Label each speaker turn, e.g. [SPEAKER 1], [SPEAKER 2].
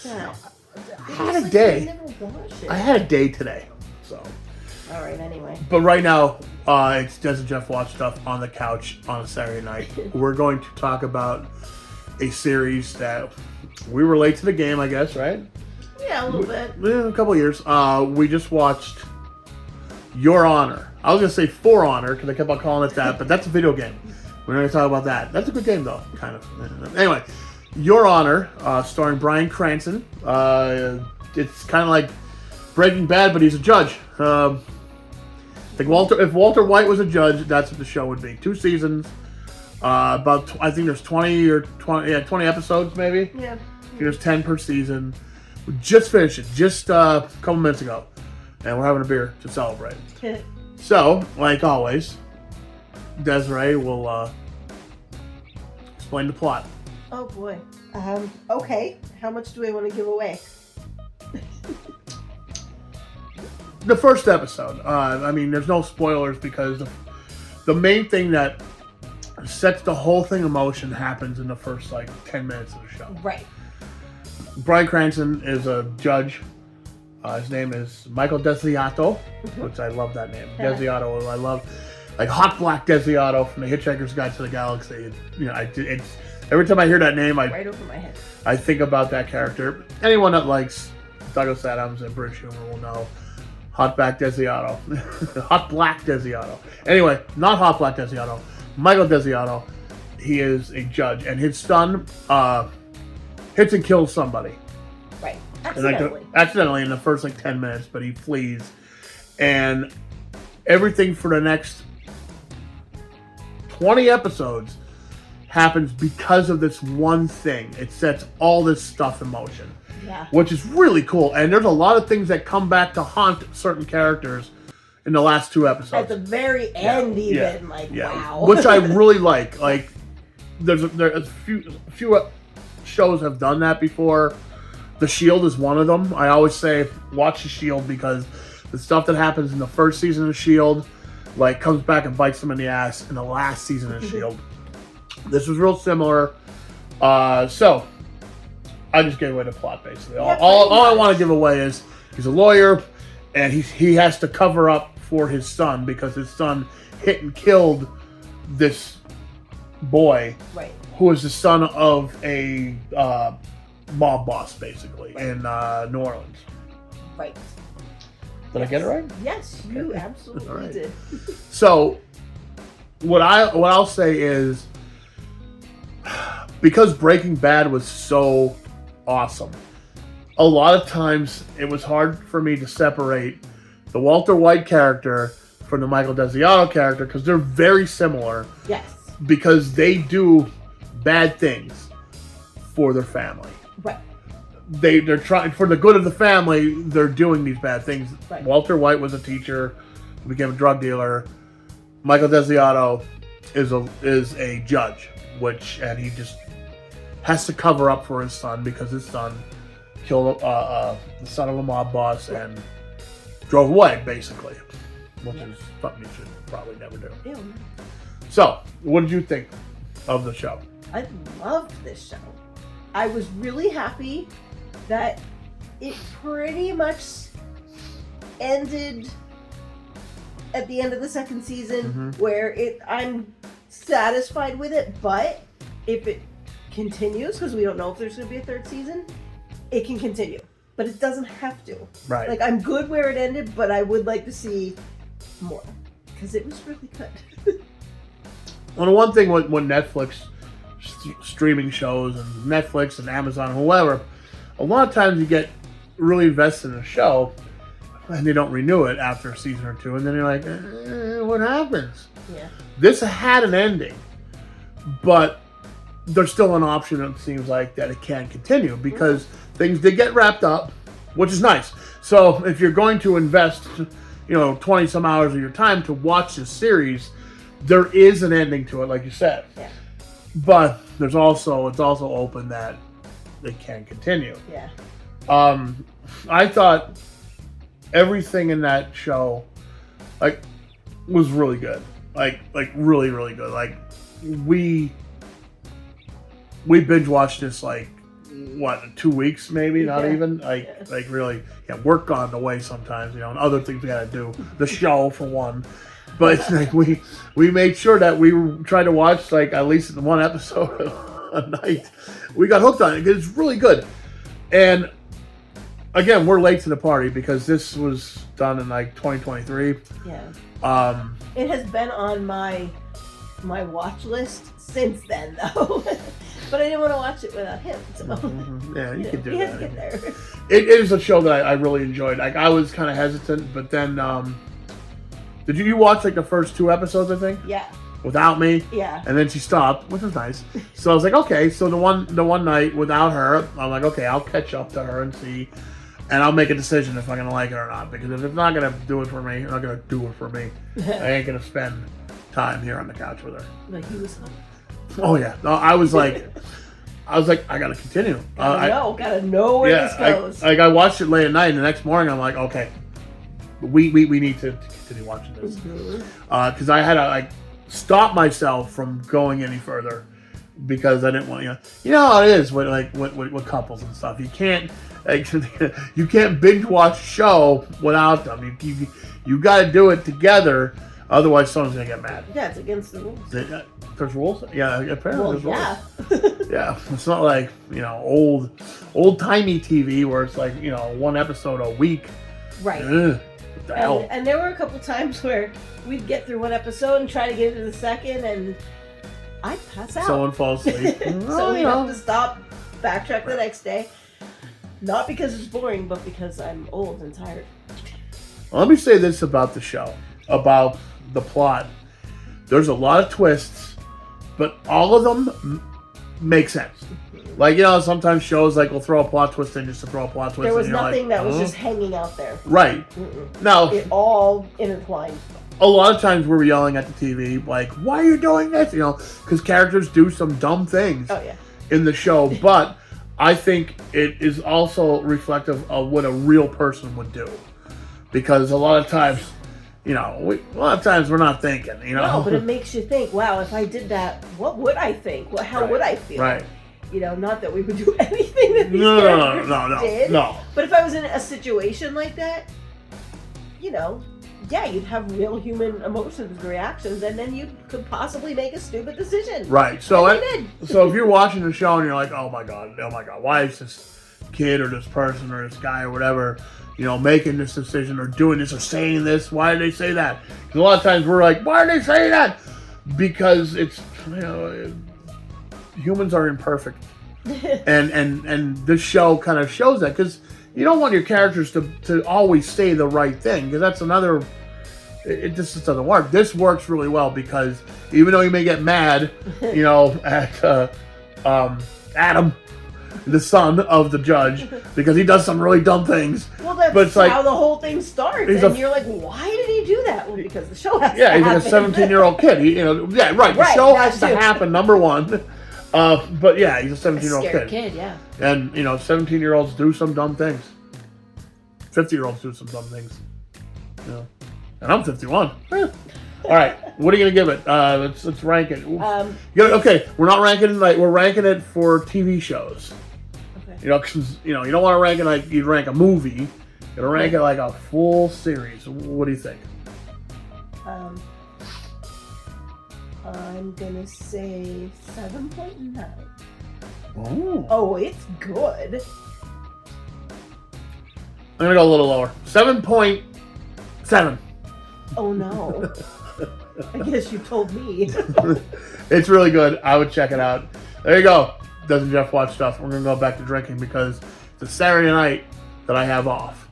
[SPEAKER 1] that?
[SPEAKER 2] I had a day.
[SPEAKER 1] Never watched it.
[SPEAKER 2] I had a day today, so.
[SPEAKER 1] All right. Anyway.
[SPEAKER 2] But right now, it's Des and Jeff watch stuff on the couch on a Saturday night. We're going to talk about a series that we relate to the game, I guess, right?
[SPEAKER 1] Yeah, a little bit.
[SPEAKER 2] Yeah, a couple of years. We just watched Your Honor. I was gonna say For Honor because I kept on calling it that, but that's a video game. We're not gonna talk about that. That's a good game though, kind of. Anyway, Your Honor, starring Bryan Cranston. It's kind of like Breaking Bad, but he's a judge. I think if Walter White was a judge, that's what the show would be. 2 seasons, I think there's 20 episodes maybe.
[SPEAKER 1] Yeah.
[SPEAKER 2] There's 10 per season. We just finished it, just a couple minutes ago, and we're having a beer to celebrate. So, like always, Desiree will explain the plot.
[SPEAKER 1] Oh boy. Okay. How much do I want to give away?
[SPEAKER 2] The first episode. I mean, there's no spoilers because the main thing that sets the whole thing in motion happens in the first 10 minutes of the show.
[SPEAKER 1] Right.
[SPEAKER 2] Bryan Cranston is a judge. His name is Michael Desiato, which I love that name. Desiato. I love Hot Black Desiato from The Hitchhiker's Guide to the Galaxy. It's every time I hear that name,
[SPEAKER 1] right over my head.
[SPEAKER 2] I think about that character. Anyone that likes Douglas Adams and British humor will know Hot Black Desiato. Hot Black Desiato. Anyway, not Hot Black Desiato. Michael Desiato. He is a judge, and his son hits and kills somebody.
[SPEAKER 1] Right. Accidentally.
[SPEAKER 2] Accidentally in the first 10 minutes, but he flees. And everything for the next 20 episodes happens because of this one thing. It sets all this stuff in motion.
[SPEAKER 1] Yeah.
[SPEAKER 2] Which is really cool. And there's a lot of things that come back to haunt certain characters in the last 2 episodes.
[SPEAKER 1] At the very end, wow.
[SPEAKER 2] Which I really like. There's a few shows have done that before. The Shield is one of them. I always say watch The Shield because the stuff that happens in the first season of Shield comes back and bites them in the ass in the last season of Shield. This was real similar. So I just gave away the plot basically. All I want to give away is he's a lawyer and he has to cover up for his son because his son hit and killed this boy,
[SPEAKER 1] right,
[SPEAKER 2] who is the son of a mob boss basically in New Orleans.
[SPEAKER 1] Right.
[SPEAKER 2] Did I get it right?
[SPEAKER 1] Yes, you absolutely did.
[SPEAKER 2] So what I'll say is because Breaking Bad was so awesome, a lot of times it was hard for me to separate the Walter White character from the Michael Desiato character because they're very similar.
[SPEAKER 1] Yes.
[SPEAKER 2] Because they do bad things for their family.
[SPEAKER 1] Right.
[SPEAKER 2] They're trying for the good of the family. They're doing these bad things.
[SPEAKER 1] Right.
[SPEAKER 2] Walter White was a teacher, who became a drug dealer. Michael Desiato is a judge, and he just has to cover up for his son because his son killed the son of a mob boss and drove away, basically, which is something you should probably never do.
[SPEAKER 1] Ew.
[SPEAKER 2] So, what did you think of the show?
[SPEAKER 1] I loved this show. I was really happy that it pretty much ended at the end of the second season where I'm satisfied with it, but if it continues, because we don't know if there's going to be a third season, it can continue. But it doesn't have to.
[SPEAKER 2] Right.
[SPEAKER 1] I'm good where it ended, but I would like to see more because it was really good.
[SPEAKER 2] Well, the one thing when Netflix streaming shows and Netflix and Amazon, whoever, a lot of times you get really invested in a show and they don't renew it after a season or 2, and then you're like, what happens?
[SPEAKER 1] Yeah.
[SPEAKER 2] This had an ending, but there's still an option, it seems like, that it can continue because things did get wrapped up, which is nice. So if you're going to invest, 20 some hours of your time to watch this series, there is an ending to it, like you said.
[SPEAKER 1] Yeah.
[SPEAKER 2] But it's also open that it can continue.
[SPEAKER 1] Yeah.
[SPEAKER 2] I thought everything in that show, was really good. Really, really good. We binge watched this what, 2 weeks maybe, not
[SPEAKER 1] Yeah.
[SPEAKER 2] even like really, work on the way sometimes, and other things we gotta do. The show for one, but it's like we made sure that we tried to watch like at least one episode a night. We got hooked on it because it's really good. And again, we're late to the party because this was done in like 2023.
[SPEAKER 1] Yeah. It has been on my watch list since then, though. But I didn't want to watch it without him. So.
[SPEAKER 2] Yeah, you can do
[SPEAKER 1] he
[SPEAKER 2] that.
[SPEAKER 1] has to get there.
[SPEAKER 2] It is a show that I really enjoyed. Like I was kind of hesitant, but then did you watch like the first 2 episodes? I think.
[SPEAKER 1] Yeah.
[SPEAKER 2] Without me.
[SPEAKER 1] Yeah.
[SPEAKER 2] And then she stopped, which was nice. So I was like, okay. So the one night without her, I'm like, okay, I'll catch up to her and see, and I'll make a decision if I'm gonna like it or not. Because if it's not gonna do it for me, it's not gonna do it for me. I ain't gonna spend time here on the couch with her.
[SPEAKER 1] Like he was.
[SPEAKER 2] Oh yeah. No, I was like, I gotta continue.
[SPEAKER 1] Gotta know where this goes.
[SPEAKER 2] I watched it late at night, and the next morning I'm like, okay, we need to continue watching this because I had to stop myself from going any further because I didn't want you know how it is with couples and stuff. You can't you can't binge watch a show without them. You got to do it together, otherwise someone's gonna get mad.
[SPEAKER 1] Yeah, it's against the rules.
[SPEAKER 2] There's rules. Yeah, apparently
[SPEAKER 1] Well,
[SPEAKER 2] there's rules. Yeah, it's not like old timey TV where it's like one episode a week.
[SPEAKER 1] Right.
[SPEAKER 2] Ugh, what the hell?
[SPEAKER 1] And there were a couple times where we'd get through one episode and try to get into the second, and I'd pass out.
[SPEAKER 2] Someone falls asleep.
[SPEAKER 1] So we'd have to stop, backtrack the next day. Not because it's boring, but because I'm old and tired.
[SPEAKER 2] Well, let me say this about the show, about the plot. There's a lot of twists, but all of them make sense. Like, sometimes shows will throw a plot twist in just to throw a plot twist.
[SPEAKER 1] There was
[SPEAKER 2] and
[SPEAKER 1] nothing that was just hanging out there.
[SPEAKER 2] Right. Now,
[SPEAKER 1] it all intertwined.
[SPEAKER 2] A lot of times we're yelling at the TV, like, why are you doing this? Because characters do some dumb things in the show, but I think it is also reflective of what a real person would do. Because a lot of times, a lot of times we're not thinking,
[SPEAKER 1] No, but it makes you think, wow, if I did that, what would I think? How would I feel?
[SPEAKER 2] Right.
[SPEAKER 1] Not that we would do anything that these characters did.
[SPEAKER 2] No.
[SPEAKER 1] But if I was in a situation like that, you'd have real human emotions and reactions, and then you could possibly make a stupid decision.
[SPEAKER 2] Right. So so if you're watching the show and you're like, oh my god, why is this kid or this person or this guy or whatever, making this decision or doing this or saying this? Why did they say that? Because a lot of times we're like, why are they saying that? Because it's humans are imperfect, and this show kind of shows that because you don't want your characters to always say the right thing because that's another. It just doesn't work. This works really well because even though you may get mad, at Adam, the son of the judge, because he does some really dumb things.
[SPEAKER 1] Well, that's how the whole thing starts, and you're like, why did he do that? Well, because the show has to happen.
[SPEAKER 2] He's a 17-year-old kid. The show has to happen. Number one. But yeah, he's a 17-year-old
[SPEAKER 1] kid. Yeah.
[SPEAKER 2] And 17-year-olds do some dumb things. 50-year-olds do some dumb things. And I'm 51. All right, what are you gonna give it? Let's rank it. Okay, we're not ranking it we're ranking it for TV shows. Okay. Because you don't want to rank it like you'd rank a movie. You gotta rank it like a full series. What do you think?
[SPEAKER 1] I'm gonna say 7.9.
[SPEAKER 2] Oh,
[SPEAKER 1] it's good.
[SPEAKER 2] I'm gonna go a little lower. 7.7.
[SPEAKER 1] Oh no. I guess you told me.
[SPEAKER 2] It's really good. I would check it out. There you go. Doesn't Jeff watch stuff? We're gonna go back to drinking because it's a Saturday night that I have off.